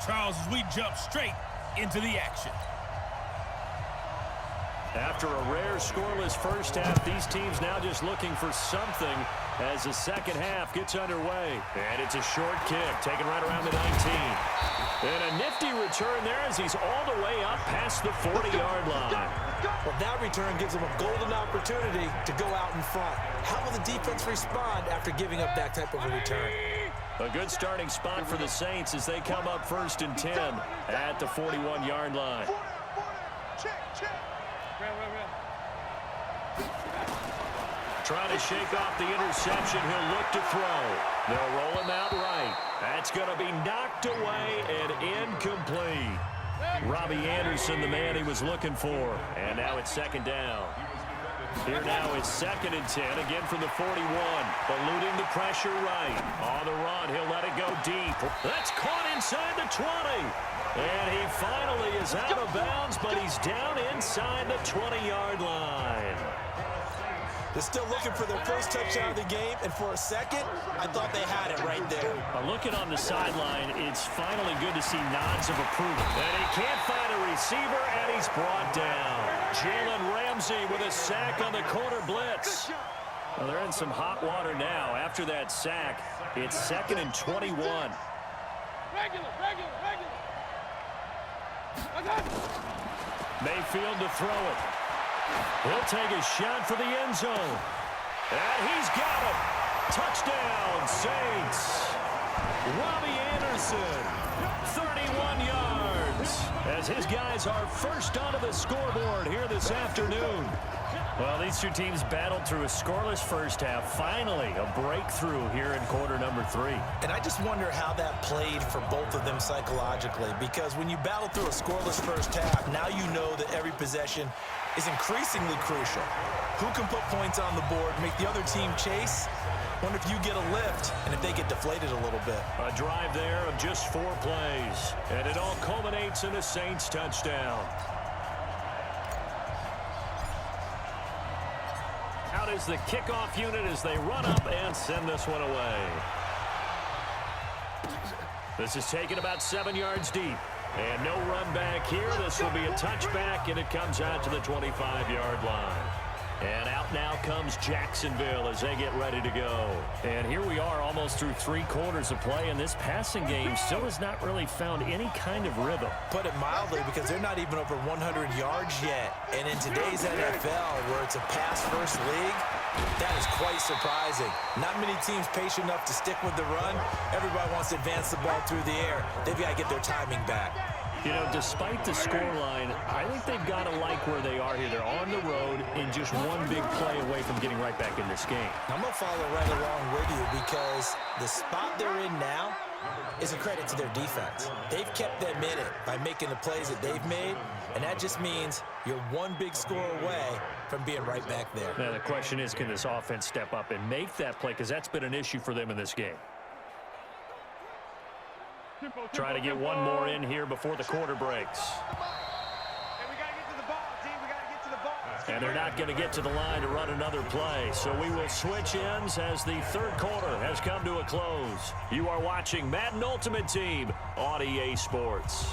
Charles, as we jump straight into the action. After a rare scoreless first half, these teams now just looking for something as the second half gets underway. And it's a short kick, taken right around the 19. And a nifty return there as he's all the way up past the 40-yard line. Well, that return gives them a golden opportunity to go out in front. How will the defense respond after giving up that type of a return? A good starting spot for the Saints as they come up 1st and 10 at the 41-yard line. Trying to shake off the interception. He'll look to throw. They'll roll him out right. That's going to be knocked away and incomplete. Robbie Anderson, the man he was looking for. And now it's 2nd down. Here now is 2nd and 10, again from the 41. Eluding the pressure right. On the run, he'll let it go deep. That's caught inside the 20. And he finally is out of bounds, but he's down inside the 20-yard line. They're still looking for their first touchdown of the game, and for a second, I thought they had it right there. Looking on the sideline, it's finally good to see nods of approval. And he can't find a receiver, and he's brought down. Jalen Ramsey with a sack on the corner blitz. Well, they're in some hot water now. After that sack, it's 2nd and 21. Mayfield to throw it. He'll take a shot for the end zone. And he's got him. Touchdown, Saints. Robbie Anderson, 31 yards. As his guys are first onto the scoreboard here this afternoon. Well, these two teams battled through a scoreless first half. Finally, a breakthrough here in quarter number 3. And I just wonder how that played for both of them psychologically. Because when you battle through a scoreless first half, now you know that every possession is increasingly crucial. Who can put points on the board, make the other team chase? Wonder if you get a lift and if they get deflated a little bit. A drive there of just 4 plays. And it all culminates in a Saints touchdown. Out is the kickoff unit as they run up and send this one away. This is taken about 7 yards deep. And no run back here. This will be a touchback, and it comes out to the 25-yard line. And out now comes Jacksonville as they get ready to go. And here we are almost through 3 quarters of play, and this passing game still has not really found any kind of rhythm. Put it mildly, because they're not even over 100 yards yet. And in today's NFL, where it's a pass-first league, that is quite surprising. Not many teams patient enough to stick with the run. Everybody wants to advance the ball through the air. They've got to get their timing back. You know, despite the scoreline, I think they've got to like where they are here. They're on the road and just one big play away from getting right back in this game. I'm going to follow right along with you because the spot they're in now is a credit to their defense. They've kept them in it by making the plays that they've made, and that just means you're one big score away from being right back there. Now, the question is, can this offense step up and make that play? Because that's been an issue for them in this game. Try to get one more in here before the quarter breaks. And they're not going to get to the line to run another play. So we will switch ends as the third quarter has come to a close. You are watching Madden Ultimate Team on EA Sports.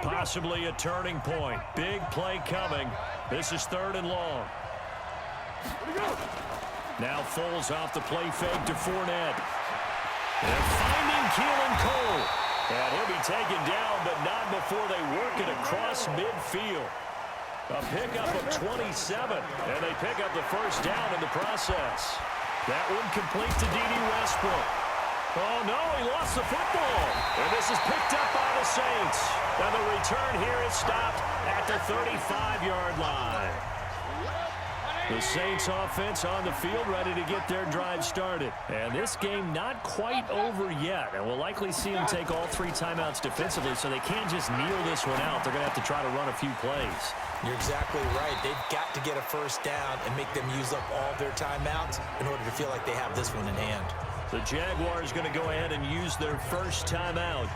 Possibly a turning point. Big play coming. This is 3rd and long. Now Foles off the play fake to Fournette. They're finding Keelan Cole. And he'll be taken down, but not before they work it across midfield. A pickup of 27, and they pick up the first down in the process. That one complete to D.D. Westbrook. Oh, no, he lost the football. And this is picked up by the Saints. And the return here is stopped at the 35-yard line. The Saints offense on the field ready to get their drive started. And this game not quite over yet. And we'll likely see them take all 3 timeouts defensively, so they can't just kneel this one out. They're going to have to try to run a few plays. You're exactly right. They've got to get a first down and make them use up all their timeouts in order to feel like they have this one in hand. The Jaguars going to go ahead and use their first timeout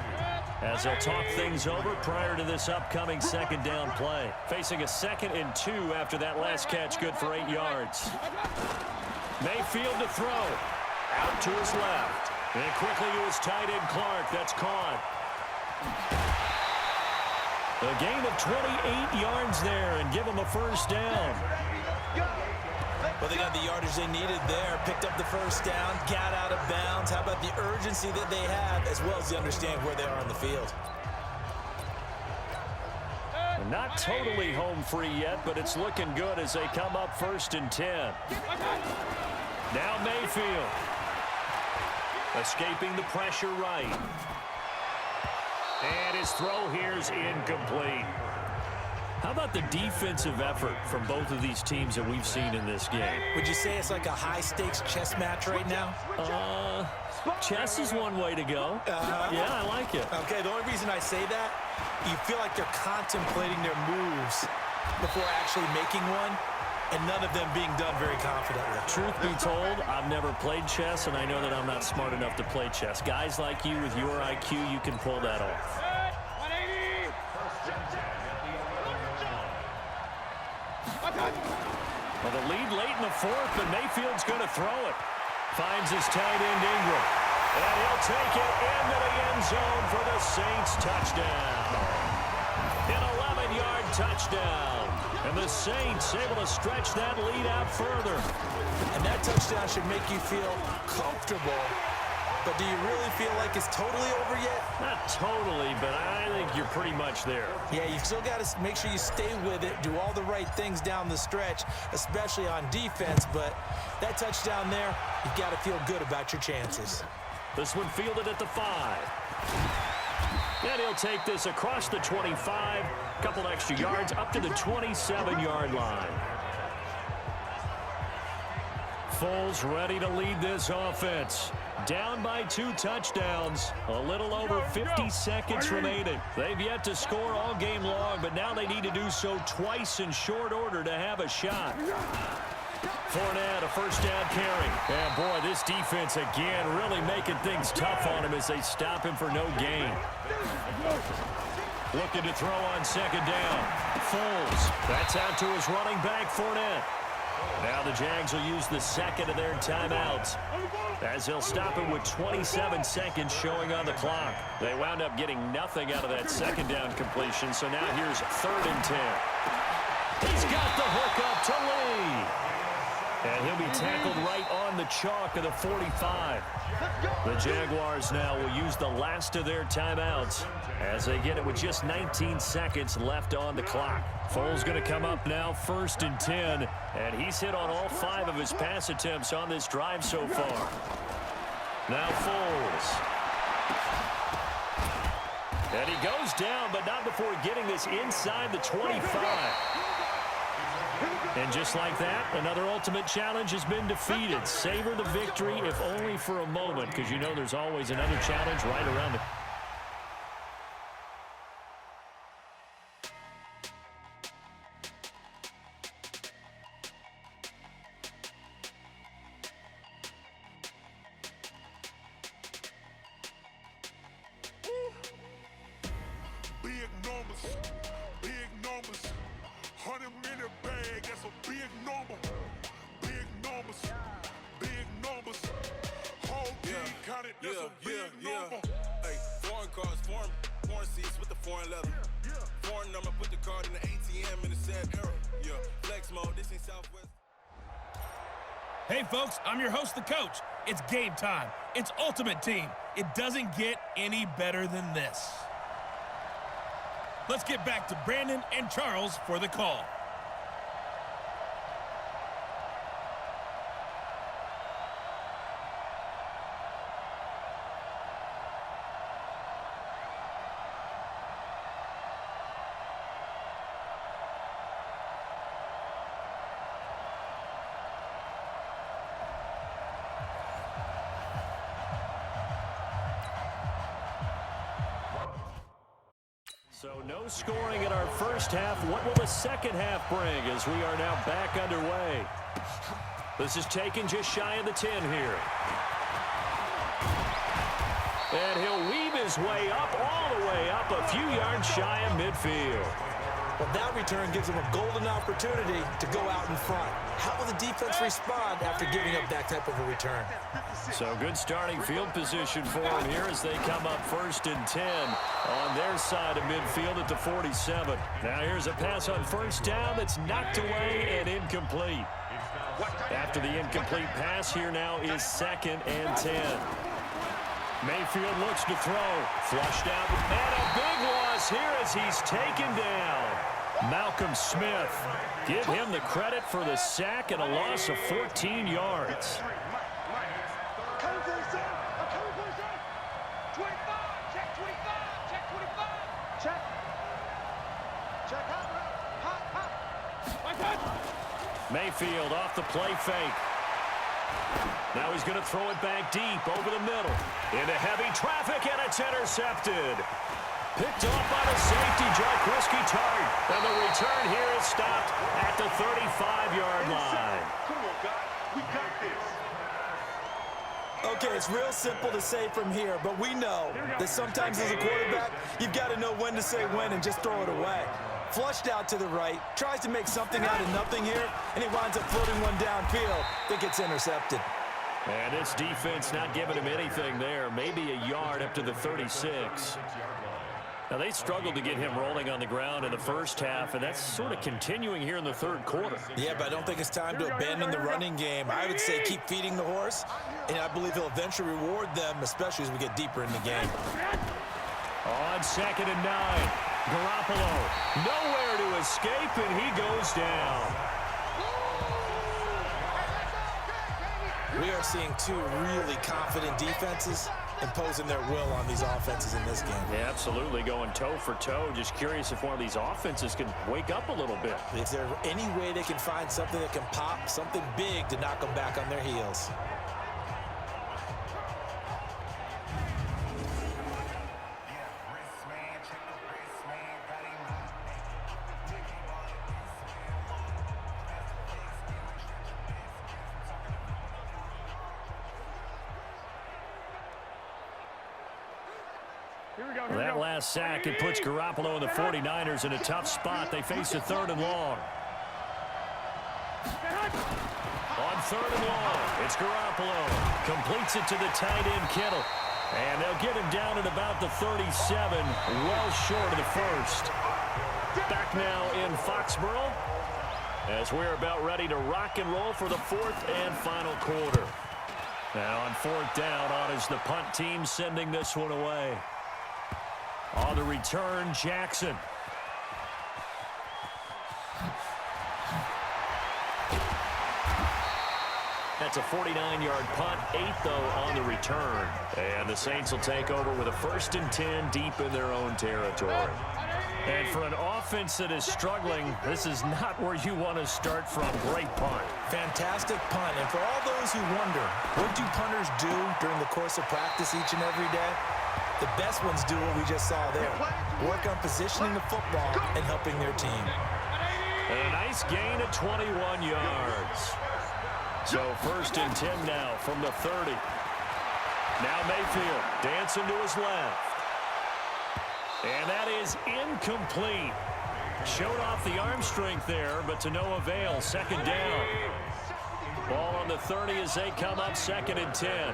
as they'll talk things over prior to this upcoming 2nd down play. Facing a 2nd and 2 after that last catch, good for 8 yards. Mayfield to throw. Out to his left. And quickly to his tight end, Clark. That's caught. A gain of 28 yards there and give him a first down. Well, they got the yardage they needed there, picked up the first down, got out of bounds. How about the urgency that they have, as well as they understand where they are on the field? Not totally home free yet, but it's looking good as they come up 1st and 10. Now Mayfield. Escaping the pressure right. And his throw here is incomplete. How about the defensive effort from both of these teams that we've seen in this game? Would you say it's like a high-stakes chess match right now? Chess is one way to go. Yeah, I like it. Okay, the only reason I say that, you feel like they're contemplating their moves before actually making one, and none of them being done very confidently. Truth be told, I've never played chess, and I know that I'm not smart enough to play chess. Guys like you with your IQ, you can pull that off. Well, the lead late in the 4th, but Mayfield's going to throw it. Finds his tight end, Ingram. And he'll take it into the end zone for the Saints touchdown. An 11-yard touchdown. And the Saints able to stretch that lead out further. And that touchdown should make you feel comfortable. But do you really feel like it's totally over yet? Not totally, but I think you're pretty much there. Yeah, you've still got to make sure you stay with it, do all the right things down the stretch, especially on defense. But that touchdown there, you've got to feel good about your chances. This one fielded at the 5. And he'll take this across the 25, a couple extra yards up to the 27-yard line. Foles ready to lead this offense. Down by 2 touchdowns. A little over 50 seconds remaining. They've yet to score all game long, but now they need to do so twice in short order to have a shot. Fournette, a first down carry. And boy, this defense again really making things tough on him as they stop him for no gain. Looking to throw on 2nd down. Foles. That's out to his running back, Fournette. Now the Jags will use the 2nd of their timeouts as they'll stop it with 27 seconds showing on the clock. They wound up getting nothing out of that 2nd down completion, so now here's 3rd and 10. He's got the hook up to Lee. And he'll be tackled right on the chalk of the 45. The Jaguars now will use the last of their timeouts as they get it with just 19 seconds left on the clock. Foles going to come up now 1st and 10, and he's hit on all 5 of his pass attempts on this drive so far. Now Foles. And he goes down, but not before getting this inside the 25. And just like that, another ultimate challenge has been defeated. Savor the victory, if only for a moment, because you know there's always another challenge right around the... Big numbers, 100-minute bag, that's a big number. Big numbers, whole team counted, that's a big number. Hey, foreign cars, foreign seats with the foreign leather. Foreign number, put the card in the ATM in the sad era. Yeah, flex mode, this ain't Southwest. Hey, folks, I'm your host, the coach. It's game time. It's Ultimate Team. It doesn't get any better than this. Let's get back to Brandon and Charles for the call. So no scoring in our first half. What will the second half bring as we are now back underway? This is taken just shy of the 10 here. And he'll weave his way up, all the way up, a few yards shy of midfield. Well, that return gives them a golden opportunity to go out in front. How will the defense respond after giving up that type of a return? So good starting field position for them here as they come up 1st and 10 on their side of midfield at the 47. Now here's a pass on 1st down that's knocked away and incomplete. After the incomplete pass, here now is 2nd and 10. Mayfield looks to throw. Flushed out. And a big loss here as he's taken down. Malcolm Smith. Give him the credit for the sack and a loss of 14 yards. Mayfield off the play fake. Now he's going to throw it back deep over the middle. Into heavy traffic, and it's intercepted. Picked off by the safety, Jarquiski Tart. And the return here is stopped at the 35-yard line. Come on, guys. We got this. Okay, it's real simple to say from here, but we know that sometimes as a quarterback, you've got to know when to say when and just throw it away. Flushed out to the right, tries to make something out of nothing here, and he winds up floating one downfield that gets intercepted. And this defense not giving him anything there. Maybe a yard up to the 36. Now, they struggled to get him rolling on the ground in the first half, and that's sort of continuing here in the third quarter. Yeah, but I don't think it's time to abandon the running game. I would say keep feeding the horse, and I believe he'll eventually reward them, especially as we get deeper in the game. On 2nd and 9, Garoppolo nowhere to escape, and he goes down. We are seeing two really confident defenses imposing their will on these offenses in this game. Yeah, absolutely, going toe for toe. Just curious if one of these offenses can wake up a little bit. Is there any way they can find something that can pop, something big to knock them back on their heels? Well, that last sack, it puts Garoppolo and the 49ers in a tough spot. They face a 3rd and long. On 3rd and long, it's Garoppolo. Completes it to the tight end, Kittle. And they'll get him down at about the 37, well short of the 1st. Back now in Foxborough as we're about ready to rock and roll for the 4th and final quarter. Now on 4th down, on is the punt team sending this one away. On the return, Jackson. That's a 49-yard punt, 8 though on the return. And the Saints will take over with a 1st and 10 deep in their own territory. And for an offense that is struggling, this is not where you want to start from. Great punt. Fantastic punt. And for all those who wonder, what do punters do during the course of practice each and every day? The best ones do what we just saw there. Work on positioning the football and helping their team. And a nice gain of 21 yards. So 1st and 10 now from the 30. Now Mayfield dancing to his left. And that is incomplete. Showed off the arm strength there, but to no avail. 2nd down. Ball on the 30 as they come up 2nd and 10.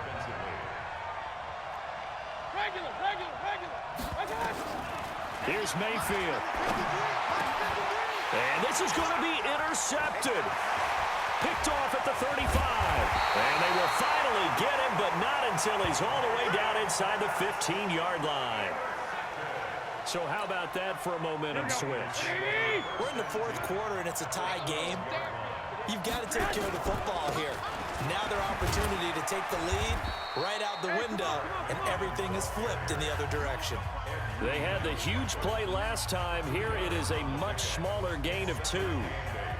Here's Mayfield. And this is going to be intercepted. Picked off at the 35. And they will finally get him, but not until he's all the way down inside the 15-yard line. So how about that for a momentum switch? We're in the 4th quarter, and it's a tie game. You've got to take care of the football here. Now their opportunity to take the lead right out the window, and everything is flipped in the other direction. They had the huge play last time. Here it is a much smaller gain of 2.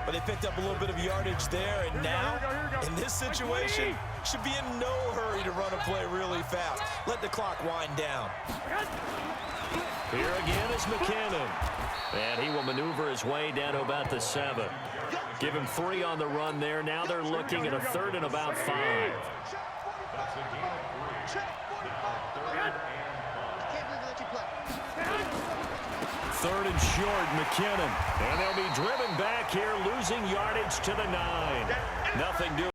But they picked up a little bit of yardage there, and now, in this situation, should be in no hurry to run a play really fast. Let the clock wind down. Here again is McKinnon. And he will maneuver his way down to about the 7. Give him 3 on the run there. Now they're looking at a 3rd and about 5. Third and short, McKinnon. And they'll be driven back here, losing yardage to the 9. Nothing doing.